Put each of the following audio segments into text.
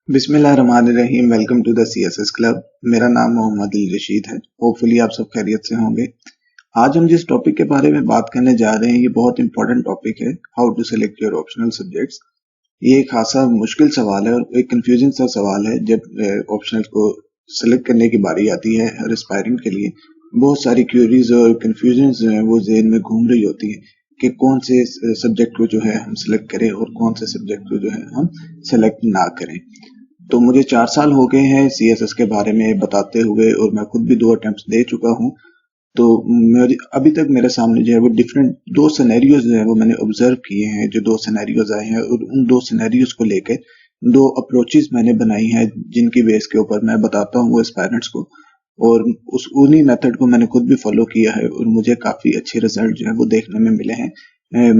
बिस्मिल्लाहिर्रहमानिर्रहीम। Welcome to the CSS club. मेरा नाम मोहम्मद अली रशीद है। होपफुली आप सब खैरियत से होंगे। आज हम जिस टॉपिक के बारे में बात करने जा रहे हैं ये बहुत इंपॉर्टेंट टॉपिक है, how to select your optional subjects. ये एक खासा मुश्किल सवाल है और एक कंफ्यूजिंग सा सवाल है। जब ऑप्शनल को सेलेक्ट करने की बारी आती है हर एस्पायरेंट के लिए, बहुत सारी क्यूरीज और कंफ्यूजन जो है वो ज़हन में घूम रही होती है कि कौन से सब्जेक्ट को जो है हम सेलेक्ट करें और कौन से सब्जेक्ट को जो है हम सेलेक्ट ना करें। तो मुझे 4 साल हो गए हैं सीएसएस के बारे में बताते हुए और मैं खुद भी 2 अटेम्प्ट्स दे चुका हूँ। तो अभी तक मेरे सामने जो है वो डिफरेंट 2 सिनेरियोज जो है वो मैंने ऑब्जर्व किए हैं। जो 2 सिनेरियोज आए हैं और उन 2 सिनेरियोज को लेकर 2 अप्रोचेस मैंने बनाई हैं जिनकी बेस के ऊपर मैं बताता हूँ वो एस्पायरेंट्स को, और उन्हीं मेथड को मैंने खुद भी फॉलो किया है और मुझे काफ़ी अच्छे रिजल्ट जो है वो देखने में मिले हैं,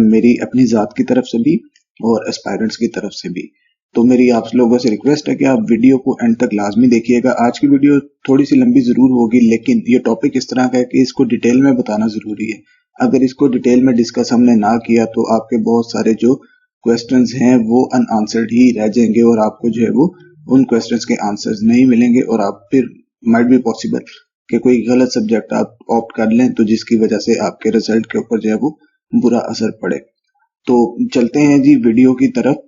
मेरी अपनी ज़ात की तरफ से भी और एस्पायरेंट्स की तरफ से भी। तो मेरी आप लोगों से रिक्वेस्ट है कि आप वीडियो को एंड तक लाजमी देखिएगा। आज की वीडियो थोड़ी सी लंबी जरूर होगी, लेकिन ये टॉपिक इस तरह का है कि इसको डिटेल में बताना जरूरी है। अगर इसको डिटेल में डिस्कस हमने ना किया तो आपके बहुत सारे जो क्वेश्चंस हैं वो अनआंसर्ड ही रह जाएंगे और आपको जो है वो उन क्वेश्चंस के आंसर्स नहीं मिलेंगे और आप फिर माइट बी पॉसिबल कि कोई गलत सब्जेक्ट आप ऑप्ट कर लें तो जिसकी वजह से आपके रिजल्ट के ऊपर जो है वो बुरा असर पड़े। तो चलते हैं जी वीडियो की तरफ।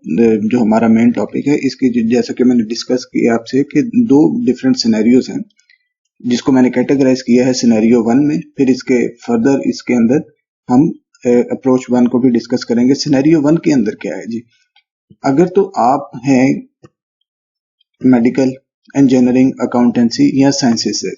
जो हमारा मेन टॉपिक है इसकी जैसा कि मैंने डिस्कस किया आपसे कि 2 डिफरेंट सिनेरियोज हैं जिसको मैंने कैटेगराइज किया है सिनेरियो 1 में। फिर इसके फर्दर इसके अंदर हम अप्रोच 1 को भी डिस्कस करेंगे। सिनेरियो 1 के अंदर क्या है जी, अगर तो आप हैं मेडिकल, इंजीनियरिंग, अकाउंटेंसी या साइंसेस से,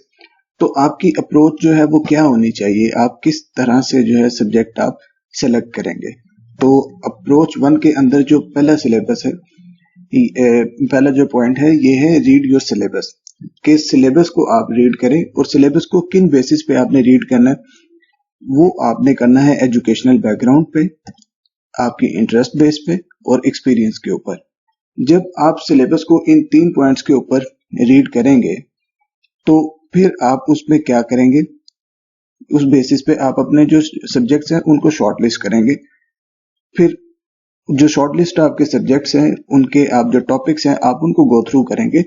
तो आपकी अप्रोच जो है वो क्या होनी चाहिए, आप किस तरह से जो है सब्जेक्ट आप सेलेक्ट करेंगे। तो अप्रोच 1 के अंदर जो पहला सिलेबस है, पहला जो पॉइंट है ये है रीड योर सिलेबस, कि सिलेबस को आप रीड करें और सिलेबस को किन बेसिस पे आपने रीड करना है, वो आपने करना है एजुकेशनल बैकग्राउंड पे, आपकी इंटरेस्ट बेस पे और एक्सपीरियंस के ऊपर। जब आप सिलेबस को इन 3 पॉइंट्स के ऊपर रीड करेंगे तो फिर आप उसमें क्या करेंगे, उस बेसिस पे आप अपने जो सब्जेक्ट्स हैं उनको शॉर्ट लिस्ट करेंगे। फिर जो शॉर्ट लिस्ट आपके सब्जेक्ट्स हैं उनके आप जो टॉपिक्स हैं आप उनको गो थ्रू करेंगे।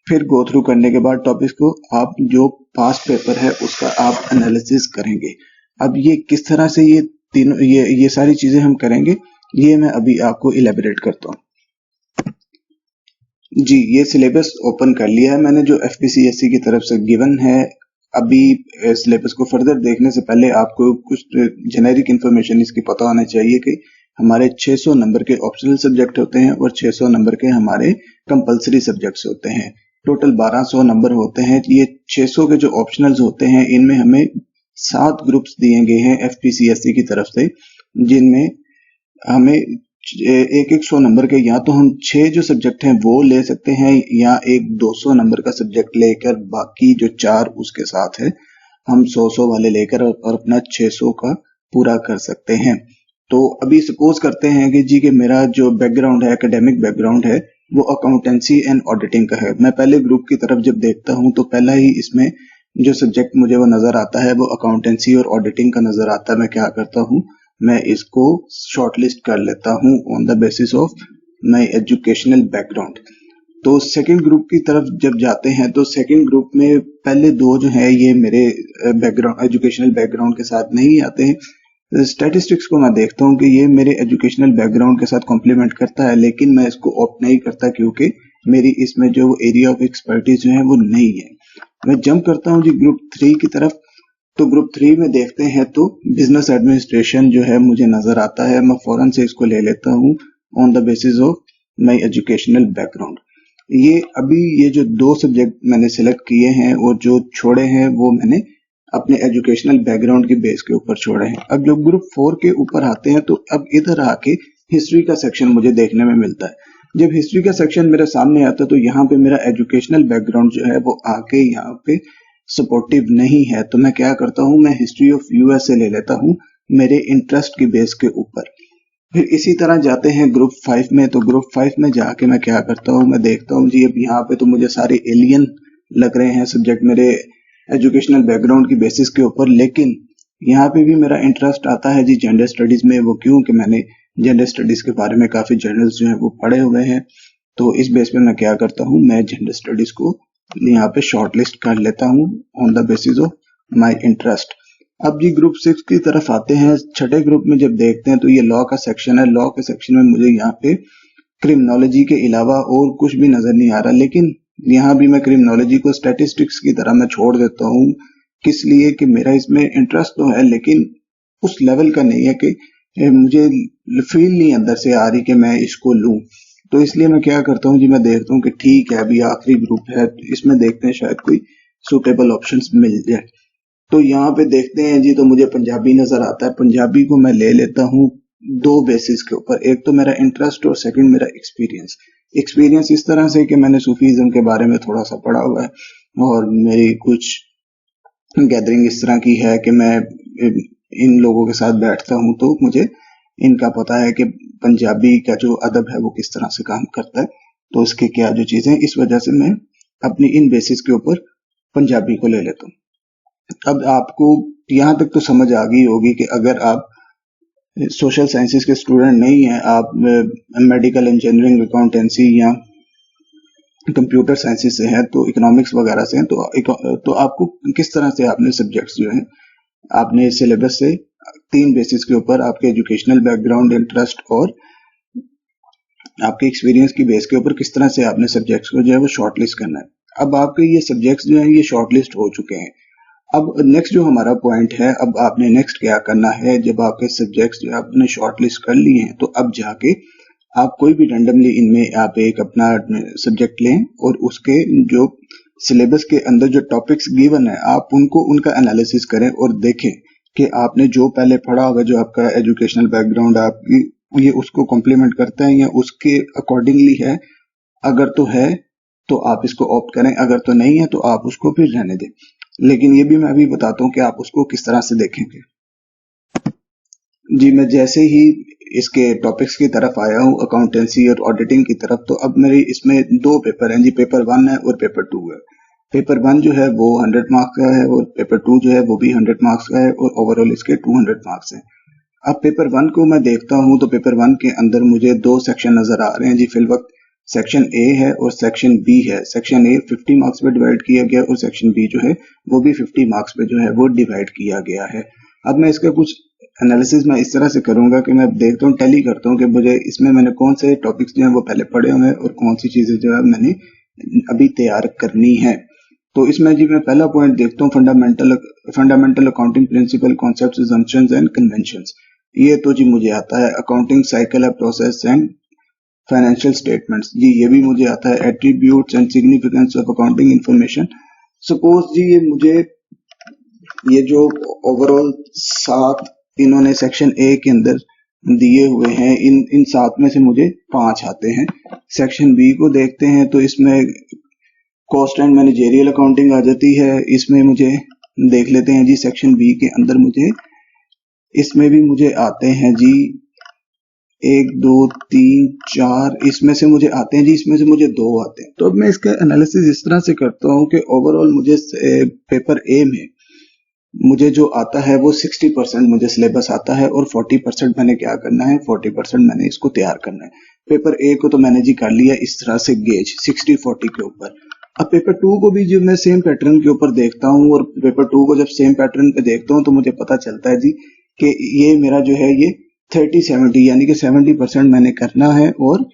फिर गो थ्रू करने के बाद टॉपिक्स को आप जो पास्ट पेपर है उसका आप एनालिसिस करेंगे। अब ये किस तरह से ये तीनों ये सारी चीजें हम करेंगे ये मैं अभी आपको इलेबोरेट करता हूँ। जी, ये सिलेबस ओपन कर लिया है मैंने जो एफपीसीएससी की तरफ से गिवन है। अभी सिलेबस को फर्दर देखने से पहले आपको कुछ जेनेरिक इंफॉर्मेशन इसकी पता होना चाहिए कि हमारे 600 नंबर के ऑप्शनल सब्जेक्ट होते हैं और 600 नंबर के हमारे कंपलसरी सब्जेक्ट्स होते हैं। टोटल 1200 नंबर होते हैं। ये 600 के जो ऑप्शनल्स होते हैं इनमें हमें 7 ग्रुप्स दिए गए हैं एफपीसीएससी की तरफ से, जिनमें हमें एक 100 नंबर के या तो हम 6 जो सब्जेक्ट हैं वो ले सकते हैं या एक 200 नंबर का सब्जेक्ट लेकर बाकी जो 4 उसके साथ है हम 100 वाले लेकर और अपना 600 का पूरा कर सकते हैं। तो अभी सपोज करते हैं कि जी कि मेरा जो बैकग्राउंड है, एकेडमिक बैकग्राउंड है, वो अकाउंटेंसी एंड ऑडिटिंग का है। मैं पहले ग्रुप की तरफ जब देखता हूं तो पहला ही इसमें जो सब्जेक्ट मुझे वो नजर आता है वो अकाउंटेंसी और ऑडिटिंग का नजर आता है। मैं क्या करता हूँ, मैं इसको शॉर्टलिस्ट कर लेता हूँ on the basis of my educational background. तो सेकंड ग्रुप की तरफ जब जाते हैं तो सेकंड ग्रुप में पहले 2 जो है ये मेरे बैकग्राउंड एजुकेशनल बैकग्राउंड के साथ नहीं आते हैं। स्टैटिस्टिक्स को मैं देखता हूँ कि ये मेरे एजुकेशनल बैकग्राउंड के साथ कॉम्प्लीमेंट करता है, लेकिन मैं इसको ऑप्ट नहीं करता क्योंकि मेरी इसमें जो एरिया ऑफ एक्सपर्टीज जो है वो नहीं है। मैं जंप करता हूँ जी ग्रुप 3 की तरफ। तो ग्रुप 3 में देखते हैं तो बिजनेस एडमिनिस्ट्रेशन जो है मुझे नजर आता है। मैं फौरन से इसको ले लेता हूँ on the basis of my educational background. ये जो 2 सब्जेक्ट मैंने सिलेक्ट किए हैं और जो छोड़े हैं वो मैंने अपने एजुकेशनल बैकग्राउंड के बेस के ऊपर छोड़े हैं। अब जब ग्रुप 4 के ऊपर आते हैं तो अब इधर आके हिस्ट्री का सेक्शन मुझे देखने में मिलता है। जब हिस्ट्री का सेक्शन मेरे सामने आता है तो यहाँ पे मेरा एजुकेशनल बैकग्राउंड जो है वो आके यहाँ पे सपोर्टिव नहीं है। तो मैं क्या करता हूँ, मैं हिस्ट्री ऑफ यूएसए ले लेता हूँ मेरे इंटरेस्ट की बेस के ऊपर। फिर इसी तरह जाते हैं ग्रुप 5 में। तो ग्रुप 5 में जाके मैं क्या करता हूँ, मैं देखता हूँ जी अब यहाँ पे तो मुझे सारे एलियन लग रहे हैं सब्जेक्ट मेरे एजुकेशनल बैकग्राउंड की बेसिस के ऊपर, लेकिन यहाँ पे भी मेरा इंटरेस्ट आता है जी जेंडर स्टडीज में। वो क्यों कि मैंने जेंडर स्टडीज के बारे में काफी जर्नल्स जो है वो पढ़े हुए हैं। तो इस बेस पे मैं क्या करता हूँ, मैं जेंडर स्टडीज को यहाँ पे शॉर्ट लिस्ट कर लेता हूँ on the basis of my interest. अब जी ग्रुप 6 की तरफ आते हैं। छठे ग्रुप में जब देखते हैं तो ये लॉ का सेक्शन है। लॉ के सेक्शन में मुझे यहाँ पे क्रिमिनोलॉजी के अलावा और कुछ भी नजर नहीं आ रहा, लेकिन यहाँ भी मैं क्रिमिनोलॉजी को स्टैटिस्टिक्स की तरह मैं छोड़ देता हूँ। किस लिए कि मेरा इसमें इंटरेस्ट तो है, लेकिन उस लेवल का नहीं है कि मुझे फील नहीं अंदर से आ रही कि मैं इसको लूं। तो इसलिए मैं क्या करता हूँ जी, मैं देखता हूँ कि ठीक है अभी आखिरी ग्रुप है, इसमें देखते हैं शायद कोई सुटेबल ऑप्शंस मिल जाए। तो यहाँ पे देखते हैं जी, तो मुझे पंजाबी नजर आता है। पंजाबी को मैं ले लेता हूँ दो बेसिस के ऊपर, एक तो मेरा इंटरेस्ट और सेकंड मेरा एक्सपीरियंस। एक्सपीरियंस इस तरह से कि मैंने सूफीज्म के बारे में थोड़ा सा पढ़ा हुआ है और मेरी कुछ गैदरिंग इस तरह की है कि मैं इन लोगों के साथ बैठता हूं तो मुझे इनका पता है कि पंजाबी का जो अदब है वो किस तरह से काम करता है, तो उसके क्या जो चीजें, इस वजह से मैं अपनी इन बेसिस के ऊपर पंजाबी को ले लेता हूं। अब आपको यहां तक तो समझ आ गई होगी कि अगर आप सोशल साइंसेस के स्टूडेंट नहीं हैं, आप मेडिकल इंजीनियरिंग, अकाउंटेंसी या कंप्यूटर साइंसेस से हैं, तो इकोनॉमिक्स वगैरह से हैं, तो आपको किस तरह से आपने सब्जेक्ट्स जो हैं आपने सिलेबस से 3 बेसिस के ऊपर आपके एजुकेशनल बैकग्राउंड, इंटरेस्ट और आपके एक्सपीरियंस की बेस के ऊपर किस तरह से आपने सब्जेक्ट्स को जो है वो शॉर्टलिस्ट करना है। अब आपके ये सब्जेक्ट्स जो हैं ये शॉर्टलिस्ट हो चुके हैं। अब नेक्स्ट जो हमारा पॉइंट है, अब आपने नेक्स्ट क्या करना है, जब आपके सब्जेक्ट्स जो आपने शॉर्टलिस्ट कर लिए हैं तो अब जाके आप कोई भी रैंडमली इनमें आप एक अपना सब्जेक्ट लें और उसके जो सिलेबस के अंदर जो टॉपिक्स गिवन है आप उनको उनका एनालिसिस करें और देखें कि आपने जो पहले पढ़ा होगा, जो आपका एजुकेशनल बैकग्राउंड आपकी ये उसको कॉम्प्लीमेंट करता है या उसके अकॉर्डिंगली है। अगर तो है तो आप इसको ऑप्ट करें, अगर तो नहीं है तो आप उसको फिर रहने दें। लेकिन ये भी मैं अभी बताता हूँ कि आप उसको किस तरह से देखेंगे। जी मैं जैसे ही इसके टॉपिक्स की तरफ आया हूँ, अकाउंटेंसी और ऑडिटिंग की तरफ, तो अब मेरे इसमें 2 पेपर हैं जी, पेपर 1 है और पेपर 2 है। पेपर 1 जो है वो 100 मार्क्स का है और पेपर 2 जो है वो भी 100 मार्क्स का है और ओवरऑल इसके 200 मार्क्स हैं। अब पेपर 1 को मैं देखता हूँ तो पेपर 1 के अंदर मुझे 2 सेक्शन नजर आ रहे हैं जी फिल वक्त। सेक्शन ए है और सेक्शन बी है। सेक्शन ए 50 मार्क्स पे डिवाइड किया गया और सेक्शन बी जो है वो भी 50 मार्क्स पे जो है वो डिवाइड किया गया है। अब मैं इसका कुछ एनालिसिस मैं इस तरह से करूंगा कि मैं देखता हूँ, टैली करता हूँ कि मुझे इसमें मैंने कौन से टॉपिक्स जो है वो पहले पढ़े हुए हैं और कौन सी चीजें जो है मैंने अभी तैयार करनी है। तो इसमें जी मैं पहला पॉइंट देखता हूँ, fundamental accounting principle, concepts, assumptions and conventions. ये तो जी मुझे आता है। अकाउंटिंग साइकिल है, प्रोसेस एंड फाइनेंशियल स्टेटमेंट्स, जी ये भी मुझे आता है। Attributes and significance of accounting information. Suppose जी ये मुझे ये जो ओवरऑल 7 इन्होंने सेक्शन ए के अंदर दिए हुए हैं, इन 7 में से मुझे 5 आते हैं। सेक्शन बी को देखते हैं तो इसमें कॉस्ट एंड मैनेजेरियल अकाउंटिंग आ जाती है। इसमें मुझे देख लेते हैं जी, सेक्शन बी के अंदर मुझे इसमें भी मुझे आते हैं जी 1 2 3 4, इसमें से मुझे आते हैं जी, इसमें से मुझे 2 आते हैं। तो अब मैं इसका एनालिसिस इस तरह से करता हूँ कि ओवरऑल मुझे पेपर ए में मुझे जो आता है वो 60% मुझे सिलेबस आता है और 40% मैंने क्या करना है, 40% मैंने इसको तैयार करना है। पेपर ए को तो मैंने जी कर लिया इस तरह से गेज 60-40 के ऊपर। अब पेपर 2 को भी जो मैं सेम पैटर्न के ऊपर देखता हूँ और पेपर 2 को जब सेम पैटर्न पे देखता हूँ तो मुझे पता चलता है जी कि ये मेरा जो है ये 30-70 यानी कि 70% मैंने करना है और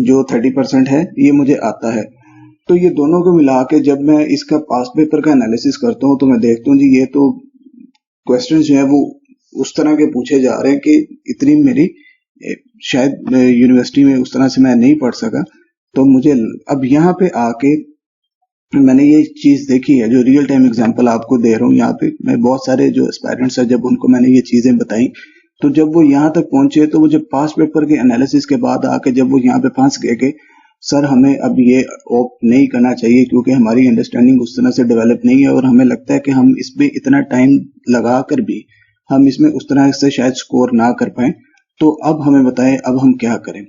जो 30% है ये मुझे आता है। तो ये दोनों को मिला के जब मैं इसका पास्ट पेपर का एनालिसिस करता हूँ तो मैं देखता हूँ जी ये तो क्वेश्चंस जो है वो उस तरह के पूछे जा रहे हैं कि इतनी मेरी शायद यूनिवर्सिटी में उस तरह से मैं नहीं पढ़ सका। तो मुझे अब यहाँ पे आके मैंने ये चीज देखी है, जो रियल टाइम एग्जांपल आपको दे रहा हूँ। यहाँ पे मैं बहुत सारे जो एस्पायरेंट्स है जब उनको मैंने ये चीजें बताई तो जब वो यहाँ तक पहुंचे तो वो जब पास्ट पेपर के एनालिसिस के बाद आके जब वो यहाँ पे फंस गए कि सर हमें अब ये ऑप्ट नहीं करना चाहिए क्योंकि हमारी अंडरस्टैंडिंग उस तरह से डेवलप नहीं है और हमें लगता है कि हम इसमें इतना टाइम लगा कर भी हम इसमें उस तरह से शायद स्कोर ना कर पाए, तो अब हमें बताएं अब हम क्या करें।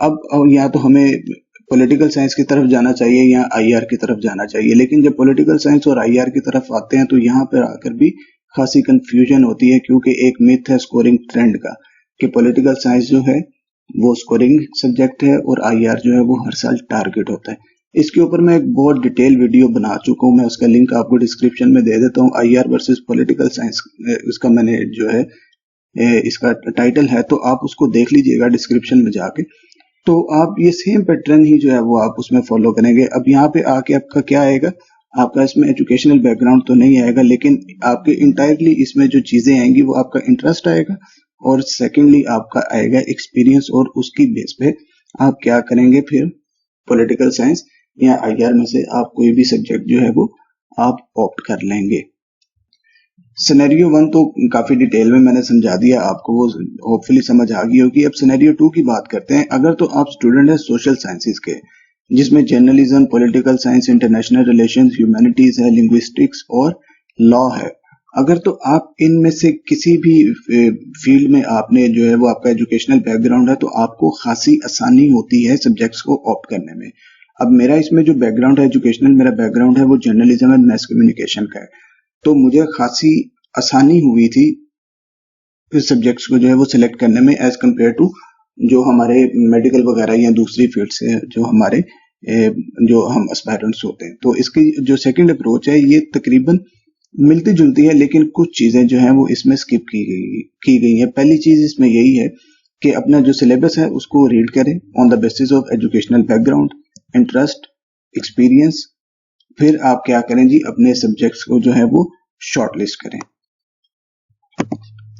अब या तो हमें पॉलिटिकल साइंस की तरफ जाना चाहिए या आईआर की तरफ जाना चाहिए। लेकिन जब पॉलिटिकल साइंस और आईआर की तरफ आते हैं तो यहाँ पर आकर भी खासी कंफ्यूजन होती है क्योंकि एक मिथ है स्कोरिंग ट्रेंड का कि पॉलिटिकल साइंस जो है वो स्कोरिंग सब्जेक्ट है और आईआर जो है वो हर साल टारगेट होता है। इसके ऊपर मैं एक बहुत डिटेल वीडियो बना चुका हूँ, मैं उसका लिंक आपको डिस्क्रिप्शन में दे देता हूँ। आईआर वर्सेस पॉलिटिकल साइंस उसका मैंने जो है इसका टाइटल है, तो आप उसको देख लीजिएगा डिस्क्रिप्शन में जाके। तो आप ये सेम पैटर्न ही जो है वो आप उसमें फॉलो करेंगे। अब यहाँ पे आके आपका क्या आएगा, आपका इसमें एजुकेशनल बैकग्राउंड तो नहीं आएगा, लेकिन आपके इंटायरली इसमें जो चीजें आएंगी वो आपका इंटरेस्ट आएगा, और सेकेंडली आपका आएगा एक्सपीरियंस, और उसकी बेस पे आप क्या करेंगे फिर पॉलिटिकल साइंस या आईआर में से आप कोई भी सब्जेक्ट जो है वो आप ऑप्ट कर लेंगे। सिनेरियो 1 तो काफी डिटेल में मैंने समझा दिया आपको, वो होपफुली समझ आ गई होगी। अब सिनेरियो 2 की बात करते हैं। अगर तो आप स्टूडेंट हैं सोशल साइंसेज के, जिसमें journalism, political science, international relations, humanities है, लिंग्विस्टिक्स और लॉ है, अगर तो आप इनमें से किसी भी फील्ड में आपने जो है वो आपका एजुकेशनल बैकग्राउंड है, तो आपको खासी आसानी होती है सब्जेक्ट्स को ऑप्ट करने में। अब मेरा इसमें जो बैकग्राउंड है एजुकेशनल, मेरा बैकग्राउंड है वो जर्नलिज्म एंड मैस कम्युनिकेशन का है, तो मुझे खासी आसानी हुई थी इस सब्जेक्ट्स को जो है वो सिलेक्ट करने में, एज कम्पेयर टू जो हमारे मेडिकल वगैरह या दूसरी फील्ड से जो हमारे जो हम एस्पायरेंट्स होते हैं। तो इसकी जो सेकंड अप्रोच है ये तकरीबन मिलती जुलती है, लेकिन कुछ चीजें जो हैं वो इसमें स्किप की गई है। पहली चीज इसमें यही है कि अपना जो सिलेबस है उसको रीड करें on the basis of educational background, interest, experience. फिर आप क्या करें जी, अपने सब्जेक्ट्स को जो है वो शॉर्टलिस्ट करें।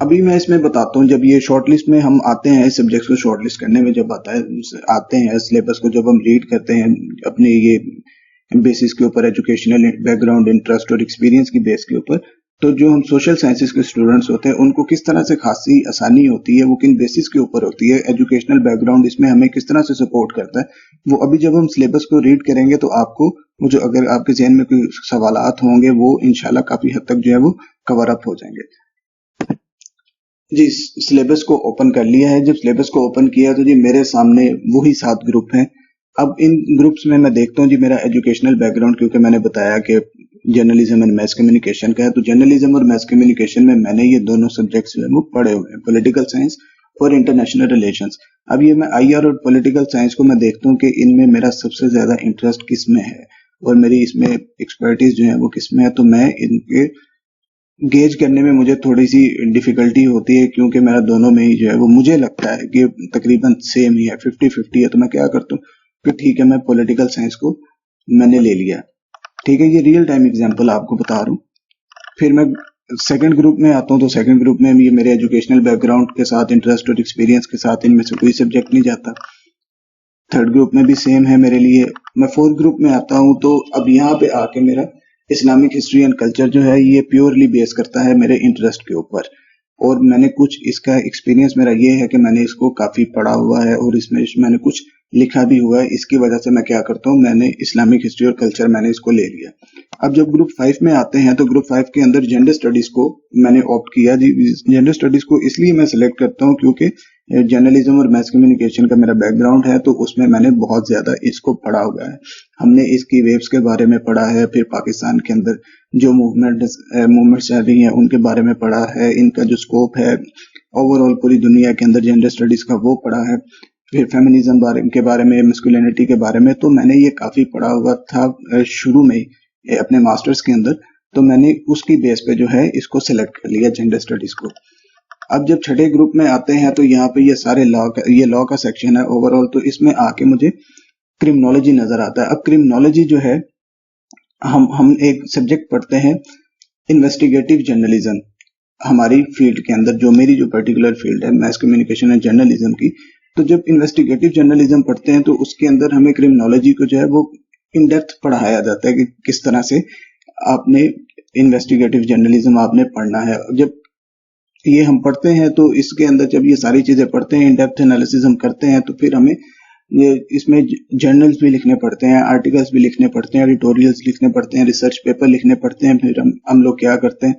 अभी मैं इसमें बताता हूँ, जब ये शॉर्टलिस्ट में हम आते हैं, सब्जेक्ट्स को शॉर्टलिस्ट करने में जब आते हैं सिलेबस को जब हम रीड करते हैं अपने ये बेसिस के ऊपर, एजुकेशनल बैकग्राउंड, इंटरेस्ट और एक्सपीरियंस की बेस के ऊपर, तो जो हम सोशल साइंसेज के स्टूडेंट्स होते हैं उनको किस तरह से खासी आसानी होती है, वो किन बेसिस के ऊपर होती है, एजुकेशनल बैकग्राउंड इसमें हमें किस तरह से सपोर्ट करता है, वो अभी जब हम सिलेबस को रीड करेंगे तो आपको वो जो अगर आपके जहन में कोई सवालात होंगे वो इंशाल्लाह काफी हद तक जो है वो कवर अप हो जाएंगे। जी, सिलेबस को ओपन कर लिया है। जब सिलेबस को ओपन किया तो जी मेरे सामने वही 7 ग्रुप हैं। अब इन ग्रुप्स में मैं देखता हूँ जी मेरा एजुकेशनल बैकग्राउंड, क्योंकि मैंने बताया कि जर्नलिज्म एंड मैस कम्युनिकेशन का है, तो जर्नलिज्म और मैस कम्युनिकेशन में मैंने ये दोनों सब्जेक्ट्स जो है वो पढ़े हुए हैं, पॉलिटिकल साइंस और इंटरनेशनल रिलेशंस। अब ये मैं आईआर और पॉलिटिकल साइंस को मैं देखता हूँ कि इनमें मेरा सबसे ज्यादा इंटरेस्ट किस में है और मेरी इसमें एक्सपर्टीज जो है वो किस में है, तो मैं इनके गेज करने में मुझे थोड़ी सी डिफिकल्टी होती है, क्योंकि मेरा दोनों में ही जो है वो मुझे लगता है कि तकरीबन सेम ही है, 50-50 है। तो मैं क्या करता हूँ कि ठीक है, मैं पॉलिटिकल साइंस को मैंने ले लिया, ठीक है, ये रियल टाइम एग्जांपल आपको बता रहा हूँ। फिर मैं सेकंड ग्रुप में आता हूँ, तो सेकंड ग्रुप में ये मेरे एजुकेशनल बैकग्राउंड के साथ, इंटरेस्ट और एक्सपीरियंस के साथ इनमें से कोई सब्जेक्ट नहीं जाता। थर्ड ग्रुप में भी सेम है मेरे लिए। मैं फोर्थ ग्रुप में आता हूँ, तो अब यहाँ पे आके मेरा इस्लामिक हिस्ट्री एंड कल्चर जो है ये प्योरली बेस करता है मेरे इंटरेस्ट के ऊपर, और मैंने कुछ इसका एक्सपीरियंस मेरा ये है कि मैंने इसको काफी पढ़ा हुआ है और इसमें मैंने कुछ लिखा भी हुआ है। इसकी वजह से मैं क्या करता हूँ, मैंने इस्लामिक हिस्ट्री और कल्चर मैंने इसको ले लिया। अब जब ग्रुप 5 में आते हैं तो ग्रुप 5 के अंदर जेंडर स्टडीज को मैंने ऑप्ट किया जी। जेंडर स्टडीज को इसलिए मैं सिलेक्ट करता हूँ क्योंकि जर्नलिज्म और मैस कम्युनिकेशन का मेरा बैकग्राउंड है, तो उसमें मैंने बहुत ज्यादा इसको पढ़ा हुआ है। हमने इसकी वेव्स के बारे में पढ़ा है, फिर पाकिस्तान के अंदर जो मूवमेंट चल रही है उनके बारे में पढ़ा है, इनका जो स्कोप है ओवरऑल पूरी दुनिया के अंदर जेंडर स्टडीज का वो पढ़ा है, फिर फेमिनिज्म के बारे में, मस्कुलिनिटी के बारे में, तो मैंने ये काफी पढ़ा हुआ था शुरू में ही अपने मास्टर्स के अंदर, तो मैंने उसकी बेस पे जो है इसको सिलेक्ट कर लिया जेंडर स्टडीज को। अब जब छठे ग्रुप में आते हैं तो यहाँ पे ये सारे लॉ का सेक्शन है ओवरऑल, तो इसमें आके मुझे क्रिमिनोलॉजी नजर आता है। अब क्रिमिनोलॉजी जो है, हम एक सब्जेक्ट पढ़ते हैं इन्वेस्टिगेटिव जर्नलिज्म हमारी फील्ड के अंदर, जो मेरी जो पर्टिकुलर फील्ड है मैस कम्युनिकेशन एंड जर्नलिज्म की। तो जब इन्वेस्टिगेटिव जर्नलिज्म पढ़ते हैं तो उसके अंदर हमें क्रिमिनोलॉजी को जो है वो इन डेप्थ पढ़ाया जाता है कि किस तरह से आपने इन्वेस्टिगेटिव जर्नलिज्म आपने पढ़ना है। जब ये हम पढ़ते हैं तो इसके अंदर जब ये सारी चीजें पढ़ते हैं, इन डेप्थ एनालिसिस हम करते हैं, तो फिर हमें इसमें जर्नल्स भी लिखने पड़ते हैं, आर्टिकल्स भी लिखने पड़ते हैं, एडिटोरियल्स लिखने पड़ते हैं, रिसर्च पेपर लिखने पड़ते हैं। फिर हम लोग क्या करते हैं,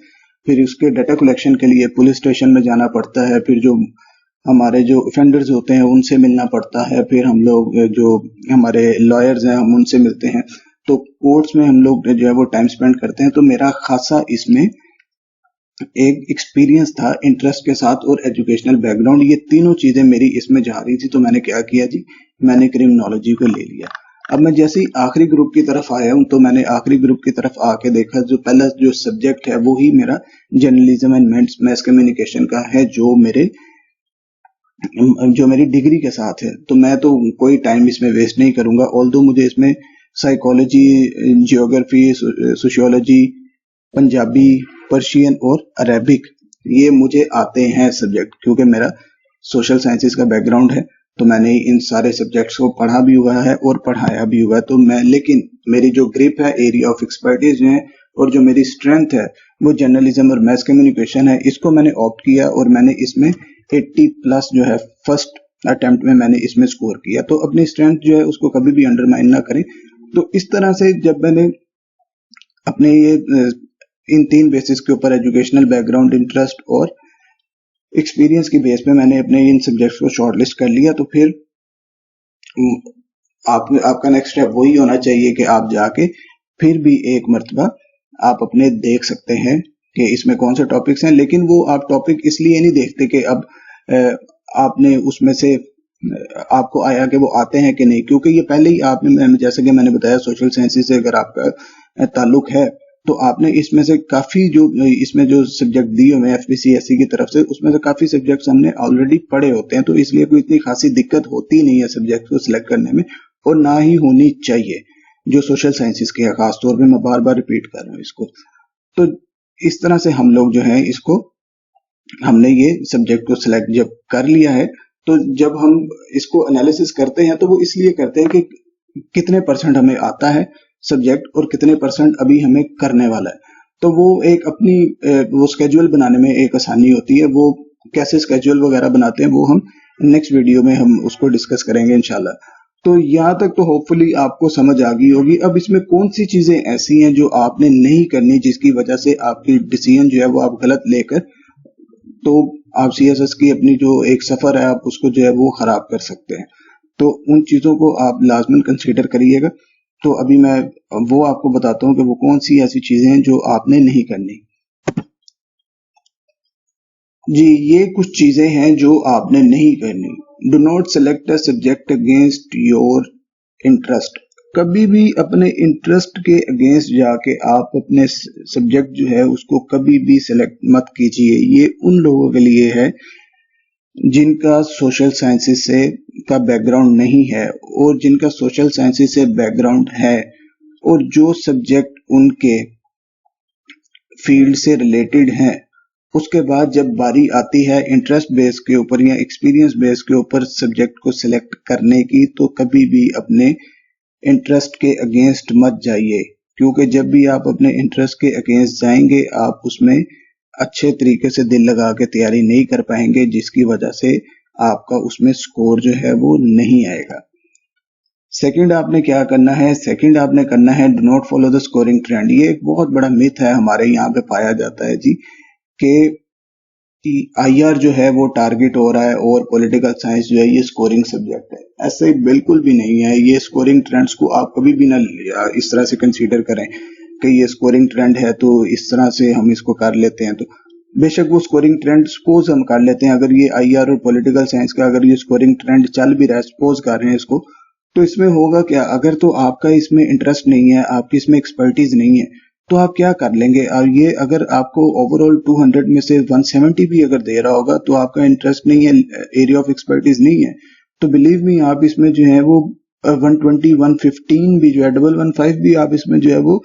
फिर उसके डाटा कलेक्शन के लिए पुलिस स्टेशन में जाना पड़ता है, फिर जो हमारे जो ऑफेंडर्स होते हैं उनसे मिलना पड़ता है, फिर हम लोग जो हमारे लॉयर्स हैं हम उनसे मिलते हैं, तो कोर्ट्स में हम लोग जो है वो टाइम स्पेंड करते हैं। तो मेरा खासा इसमें एक एक्सपीरियंस था इंटरेस्ट के साथ और एजुकेशनल बैकग्राउंड, ये तीनों चीजें मेरी इसमें जा रही थी। तो मैंने क्या किया जी, मैंने क्रिमिनोलॉजी को ले लिया। अब मैं जैसे ही आखिरी ग्रुप की तरफ आया हूं, तो मैंने आखिरी ग्रुप की तरफ आके देखा जो पहला जो सब्जेक्ट है वो ही मेरा जर्नलिज्म एंड मैस कम्युनिकेशन का है, जो मेरी डिग्री के साथ है। तो मैं तो कोई टाइम इसमें वेस्ट नहीं करूंगा। ऑल्दो मुझे इसमें psychology, geography, sociology, Punjabi, Persian और अरेबिक ये मुझे आते हैं सब्जेक्ट, क्योंकि मेरा सोशल साइंसेज का बैकग्राउंड है। तो मैंने इन सारे सब्जेक्ट्स को पढ़ा भी हुआ है और पढ़ाया भी हुआ है। तो मैं, लेकिन मेरी जो ग्रिप है, एरिया ऑफ एक्सपर्टीज है और जो मेरी स्ट्रेंथ है वो जर्नलिज्म और मैस कम्युनिकेशन है। इसको मैंने ऑप्ट किया और मैंने इसमें 80 प्लस जो है फर्स्ट अटेम्प्ट में मैंने इसमें स्कोर किया। तो अपनी स्ट्रेंथ जो है उसको कभी भी अंडरमाइन ना करें। तो इस तरह से जब मैंने अपने ये इन 3 बेसिस के ऊपर, एजुकेशनल बैकग्राउंड, इंटरेस्ट और एक्सपीरियंस की बेस पे मैंने अपने इन सब्जेक्ट्स को शॉर्टलिस्ट कर लिया, तो फिर आपका नेक्स्ट स्टेप वही होना चाहिए कि आप जाके फिर भी एक मर्तबा आप अपने देख सकते हैं कि इसमें कौन से टॉपिक्स हैं। लेकिन वो आप टॉपिक इसलिए नहीं देखते कि अब आपने उसमें से आपको आया कि वो आते हैं कि नहीं, क्योंकि ये पहले ही आपने, जैसे कि मैंने बताया, सोशल साइंसेज से अगर आपका ताल्लुक है तो आपने इसमें से काफी जो इसमें जो सब्जेक्ट दिए हुए हैं एफपीसीएससी की तरफ से, उसमें से काफी सब्जेक्ट्स हमने ऑलरेडी पढ़े होते हैं। तो इसलिए कोई इतनी खासी दिक्कत होती नहीं है सब्जेक्ट को सिलेक्ट करने में, और ना ही होनी चाहिए जो सोशल साइंसेज के है। खासतौर पर मैं बार बार रिपीट कर रहा हूँ इसको। तो इस तरह से हम लोग जो है इसको, हमने ये सब्जेक्ट को सिलेक्ट जब कर लिया है, तो जब हम इसको एनालिसिस करते हैं तो वो इसलिए करते हैं कि कितने परसेंट हमें आता है सब्जेक्ट और कितने परसेंट अभी हमें करने वाला है। तो वो एक अपनी वो स्केड्यूल बनाने में एक आसानी होती है। वो कैसे स्केड्यूल वगैरह बनाते हैं वो हम नेक्स्ट वीडियो में हम उसको डिस्कस करेंगे इंशाल्लाह। तो यहाँ तक तो होपफुली आपको समझ आ गई होगी। अब इसमें कौन सी चीजें ऐसी हैं जो आपने नहीं करनी, जिसकी वजह से आपकी डिसीजन जो है वो आप गलत लेकर, तो आप सीएसएस की अपनी जो एक सफर है आप उसको जो है वो खराब कर सकते हैं। तो उन चीजों को आप लाजमन कंसीडर करिएगा। तो अभी मैं वो आपको बताता हूँ कि वो कौन सी ऐसी चीजें हैं जो आपने नहीं करनी। जी, ये कुछ चीजें हैं जो आपने नहीं करनी। Do not select a subject against your interest. कभी भी अपने इंटरेस्ट के अगेंस्ट जाके आप अपने सब्जेक्ट जो है उसको कभी भी सेलेक्ट मत कीजिए। ये उन लोगों के लिए है जिनका सोशल साइंसेस से का बैकग्राउंड नहीं है, और जिनका सोशल साइंसेस से बैकग्राउंड है और जो सब्जेक्ट उनके फील्ड से रिलेटेड हैं, उसके बाद जब बारी आती है इंटरेस्ट बेस के ऊपर या एक्सपीरियंस बेस के ऊपर सब्जेक्ट को सिलेक्ट करने की, तो कभी भी अपने इंटरेस्ट के अगेंस्ट मत जाइए। क्योंकि जब भी आप अपने इंटरेस्ट के अगेंस्ट जाएंगे आप उसमें अच्छे तरीके से दिल लगा के तैयारी नहीं कर पाएंगे, जिसकी वजह से आपका उसमें स्कोर जो है वो नहीं आएगा। सेकंड आपने क्या करना है, सेकंड आपने करना है do not follow the scoring trend. ये एक बहुत बड़ा मिथ है हमारे यहाँ पे पाया जाता है जी, कि आईआर जो है वो टारगेट हो रहा है और पॉलिटिकल साइंस जो है ये स्कोरिंग सब्जेक्ट है। ऐसे बिल्कुल भी नहीं है। ये स्कोरिंग ट्रेंड्स को आप कभी भी ना इस तरह से कंसीडर करें कि ये स्कोरिंग ट्रेंड है तो इस तरह से हम इसको कर लेते हैं। तो बेशक वो स्कोरिंग ट्रेंड सपोज हम कर लेते हैं, अगर ये आईआर और पॉलिटिकल साइंस का अगर ये स्कोरिंग ट्रेंड चल भी रहा है, सपोज कर रहे हैं इसको, तो इसमें होगा क्या, अगर तो आपका इसमें इंटरेस्ट नहीं है, आपकी इसमें एक्सपर्टीज नहीं है, तो आप क्या कर लेंगे। और ये अगर आपको ओवरऑल 200 में से 170 भी अगर दे रहा होगा तो आपका इंटरेस्ट नहीं है, एरिया ऑफ एक्सपर्टीज नहीं है, तो बिलीव मी आप इसमें जो है वो 120, 115 भी जो है 115 भी आप इसमें जो है वो,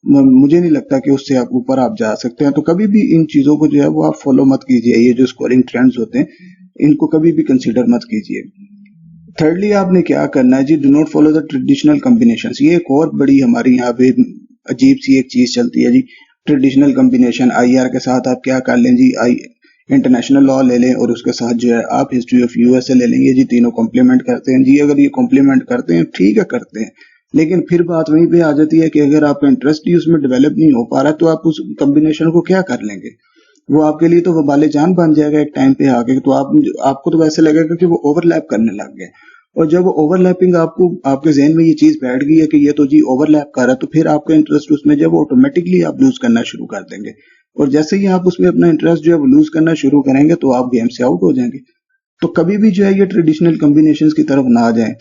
मुझे नहीं लगता कि उससे आप ऊपर आप जा सकते हैं। तो कभी भी इन चीजों को जो है वो आप फॉलो मत कीजिए। ये जो स्कोरिंग ट्रेंड्स होते हैं इनको कभी भी कंसीडर मत कीजिए। थर्डली आपने क्या करना है जी, do not follow the traditional combinations. ये एक और बड़ी हमारी यहाँ पे अजीब सी एक चीज चलती है जी, ट्रेडिशनल कॉम्बिनेशन। आईआर के साथ आप क्या कर लें जी, इंटरनेशनल लॉ ले लें और उसके साथ जो है आप हिस्ट्री ऑफ यूएसए ले लेंगे जी, तीनों कॉम्प्लीमेंट करते हैं जी। अगर ये कॉम्प्लीमेंट करते हैं ठीक है, करते हैं, लेकिन फिर बात वहीं पे आ जाती है कि अगर आपका इंटरेस्ट ही उसमें डेवलप नहीं हो पा रहा तो आप उस कॉम्बिनेशन को क्या कर लेंगे। वो आपके लिए तो वबाले जान बन जाएगा एक टाइम पे आके। तो आपको तो वैसे लगेगा कि वो ओवरलैप करने लग गए, और जब ओवरलैपिंग आपको आपके जहन में ये चीज बैठ गई है कि ये तो जी ओवरलैप कर रहा है, तो फिर आपका इंटरेस्ट उसमें जब ऑटोमेटिकली आप लूज करना शुरू कर देंगे। और जैसे ही आप उसमें अपना इंटरेस्ट जो है वो लूज करना शुरू करेंगे तो आप गेम से आउट हो जाएंगे। तो कभी भी जो है ये ट्रेडिशनल कॉम्बिनेशंस की तरफ ना जाएं।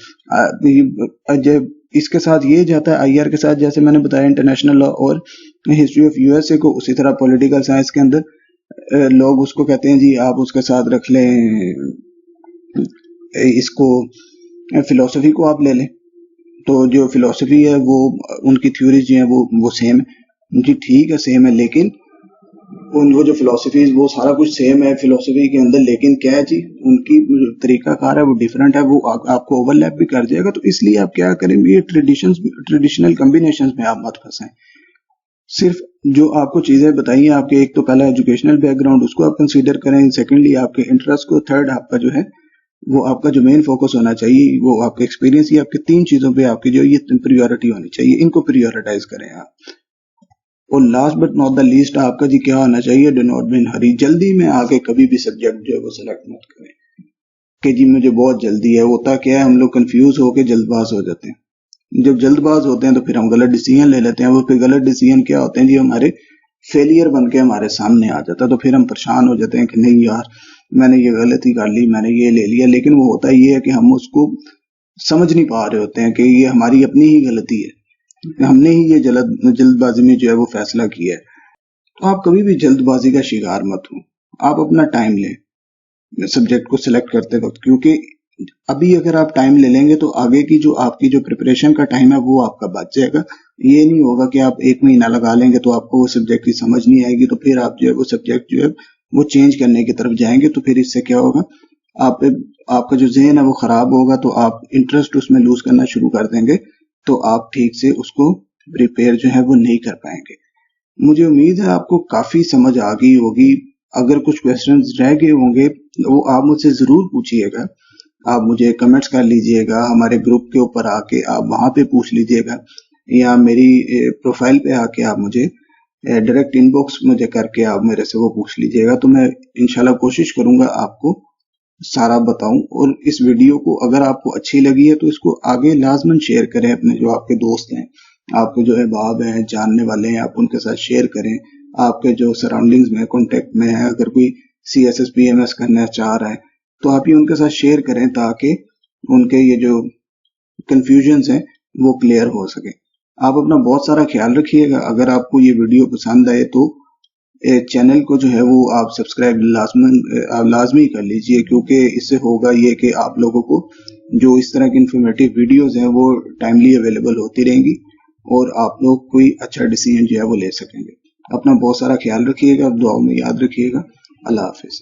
जब इसके साथ ये जाता है आईआर के साथ, जैसे मैंने बताया इंटरनेशनल लॉ और हिस्ट्री ऑफ यूएसए को, उसी तरह पॉलिटिकल साइंस के अंदर लोग उसको कहते हैं जी आप उसके साथ रख लें, इसको फिलोसफी को आप ले लें। तो जो फिलोसफी है वो उनकी थ्योरीज जो है वो सेम है जी, ठीक है सेम है, लेकिन उनको जो फिलोसफीज वो सारा कुछ सेम है फिलोसफी के अंदर, लेकिन क्या है जी उनकी तरीका कार है वो डिफरेंट है, वो आपको ओवरलैप भी कर जाएगा। तो इसलिए आप क्या करें, ये ट्रेडिशनल कॉम्बिनेशंस में आप मत फंसाएं। सिर्फ जो आपको चीजें बताइए आपके, एक तो पहला एजुकेशनल बैकग्राउंड उसको आप कंसीडर करें, सेकेंडली आपके इंटरेस्ट को, थर्ड आपका जो है वो आपका जो मेन फोकस होना चाहिए वो आपका एक्सपीरियंस, ये आपके तीन चीजों पे आपकी जो ये प्रियोरिटी होनी चाहिए, इनको प्रियोरिटाइज करें आप। और last but not the least आपका जी क्या होना चाहिए, डू नॉट बी इन हरी, जल्दी में आके कभी भी सब्जेक्ट जो है वो सिलेक्ट मत करें कि जी मुझे बहुत जल्दी है। होता क्या है, हम लोग कंफ्यूज होकर जल्दबाज हो जाते हैं। जब जल्दबाज होते हैं तो फिर हम गलत डिसीजन ले लेते हैं, वो फिर गलत डिसीजन क्या होते हैं जी हमारे फेलियर बन के हमारे सामने आ जाता है। तो फिर हम परेशान हो जाते हैं कि नहीं यार मैंने ये गलती कर ली, मैंने ये ले लिया, लेकिन वो होता ये है कि हम उसको समझ नहीं पा रहे होते हैं कि ये हमारी अपनी ही गलती है, हमने ही ये जल्दबाजी में जो है वो फैसला किया है। तो आप कभी भी जल्दबाजी का शिकार मत हो, आप अपना टाइम लें सब्जेक्ट को सिलेक्ट करते वक्त, क्योंकि अभी अगर आप टाइम ले लेंगे तो आगे की जो आपकी जो प्रिपरेशन का टाइम है वो आपका बच जाएगा। ये नहीं होगा कि आप 1 महीना लगा लेंगे तो आपको वो सब्जेक्ट की समझ नहीं आएगी, तो फिर आप जो है वो सब्जेक्ट जो है वो चेंज करने की तरफ जाएंगे। तो फिर इससे क्या होगा, आपका जो ज़हन है वो खराब होगा, तो आप इंटरेस्ट उसमें लूज करना शुरू कर देंगे, तो आप ठीक से उसको प्रिपेयर जो है वो नहीं कर पाएंगे। मुझे उम्मीद है आपको काफी समझ आ गई होगी। अगर कुछ क्वेश्चंस रह गए होंगे वो आप मुझसे जरूर पूछिएगा, आप मुझे कमेंट्स कर लीजिएगा, हमारे ग्रुप के ऊपर आके आप वहां पे पूछ लीजिएगा, या मेरी प्रोफाइल पे आके आप मुझे डायरेक्ट इनबॉक्स मुझे करके आप मेरे से वो पूछ लीजिएगा। तो मैं इंशाल्लाह कोशिश करूंगा आपको सारा बताऊं। और इस वीडियो को अगर आपको अच्छी लगी है तो इसको आगे लाजमन शेयर करें, अपने जो आपके दोस्त हैं, आपके जो अहबाब हैं, जानने वाले हैं, आप उनके साथ शेयर करें। आपके जो सराउंडिंग्स में कॉन्टेक्ट में है, अगर कोई CSS PMS करना चाह रहा है तो आप ये उनके साथ शेयर करें ताकि उनके ये जो कंफ्यूजन्स हैं वो क्लियर हो सके। आप अपना बहुत सारा ख्याल रखिएगा। अगर आपको ये वीडियो पसंद आए तो चैनल को जो है वो आप सब्सक्राइब लाजमी कर लीजिए, क्योंकि इससे होगा ये कि आप लोगों को जो इस तरह की इंफॉर्मेटिव वीडियोस हैं वो टाइमली अवेलेबल होती रहेंगी और आप लोग कोई अच्छा डिसीजन जो है वो ले सकेंगे। अपना बहुत सारा ख्याल रखिएगा, दुआओं में याद रखिएगा। अल्लाह हाफिज।